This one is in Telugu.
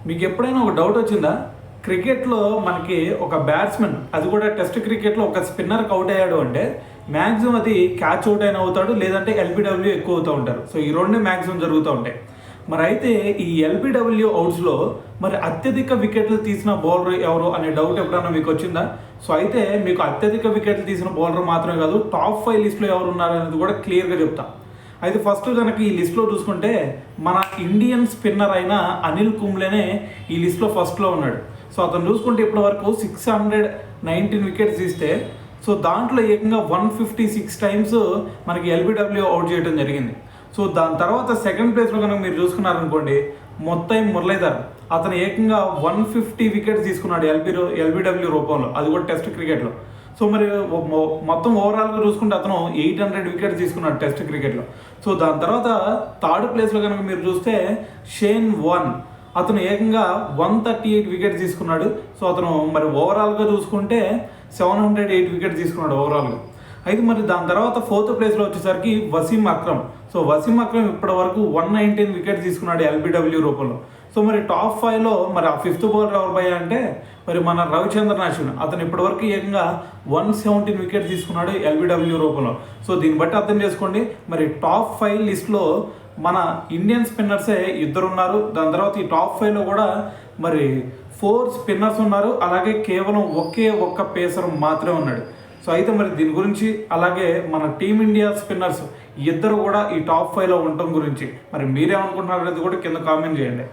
మీకు ఎప్పుడైనా ఒక డౌట్ వచ్చిందా? క్రికెట్లో మనకి ఒక బ్యాట్స్మెన్, అది కూడా టెస్ట్ క్రికెట్లో ఒక స్పిన్నర్కి అవుట్ అయ్యాడు అంటే మ్యాక్సిమం అది క్యాచ్ అవుట్ అయిన అవుతాడు, లేదంటే ఎల్బిడబ్ల్యూ ఎక్కువ అవుతూ ఉంటారు. సో ఈ రెండే మ్యాక్సిమం జరుగుతూ ఉంటాయి. మరి అయితే ఈ ఎల్బిడబ్ల్యూ అవుట్స్లో మరి అత్యధిక వికెట్లు తీసిన బౌలర్ ఎవరు అనే డౌట్ ఎప్పుడన్నా మీకు వచ్చిందా? సో అయితే మీకు అత్యధిక వికెట్లు తీసిన బౌలర్ మాత్రమే కాదు, టాప్ 5 లిస్ట్లో ఎవరు ఉన్నారు అనేది కూడా క్లియర్గా చెప్తా. అయితే ఫస్ట్ కనుక ఈ లిస్ట్లో చూసుకుంటే మన ఇండియన్ స్పిన్నర్ అయిన అనిల్ కుంబ్లేనే ఈ లిస్ట్లో ఫస్ట్లో ఉన్నాడు. సో అతను చూసుకుంటే ఇప్పటి వరకు 619 వికెట్స్ తీస్తే సో దాంట్లో ఏకంగా 156 టైమ్స్ మనకి ఎల్బిడబ్ల్యూ అవుట్ చేయడం జరిగింది. సో దాని తర్వాత సెకండ్ ప్లేస్లో కనుక మీరు చూసుకున్నారనుకోండి, మొత్తం మురళీధర్, అతను ఏకంగా 150 వికెట్స్ తీసుకున్నాడు ఎల్బిడబ్ల్యూ రూపంలో, అది కూడా టెస్ట్ క్రికెట్లో. సో మరి మొత్తం ఓవరాల్గా చూసుకుంటే అతను 800 వికెట్స్ తీసుకున్నాడు టెస్ట్ క్రికెట్లో. సో దాని తర్వాత థర్డ్ ప్లేస్లో కనుక మీరు చూస్తే షేన్ వార్న్, అతను ఏకంగా 138 వికెట్స్ తీసుకున్నాడు. సో అతను మరి ఓవరాల్గా చూసుకుంటే 708 వికెట్స్ తీసుకున్నాడు ఓవరాల్గా. అయితే మరి దాని తర్వాత ఫోర్త్ ప్లేస్లో వచ్చేసరికి వసీం అక్రమ్. సో వసీం అక్రమ్ ఇప్పటి వరకు 119 వికెట్స్ తీసుకున్నాడు ఎల్బిడబ్ల్యూ రూపంలో. సో మరి టాప్ 5లో మరి ఆ ఫిఫ్త్ బౌలర్ ఎవరు భయ్యా అంటే మరి మన రవిచంద్రన్ అశ్విన్, అతను ఇప్పటివరకు ఏకంగా 117 వికెట్స్ తీసుకున్నాడు ఎల్బిడబ్ల్యూ రూపంలో. సో దీన్ని బట్టి అర్థం చేసుకోండి, మరి టాప్ 5 లిస్ట్లో మన ఇండియన్ స్పిన్నర్సే ఇద్దరు ఉన్నారు. దాని తర్వాత ఈ టాప్ 5లో కూడా మరి 4 స్పిన్నర్స్ ఉన్నారు, అలాగే కేవలం ఒక్క పేసర్ మాత్రమే ఉన్నాడు. సో అయితే మరి దీని గురించి, అలాగే మన టీమిండియా స్పిన్నర్స్ ఇద్దరు కూడా ఈ టాప్ 5లో ఉండటం గురించి మరి మీరేమనుకుంటున్నారు అనేది కూడా కింద కామెంట్ చేయండి.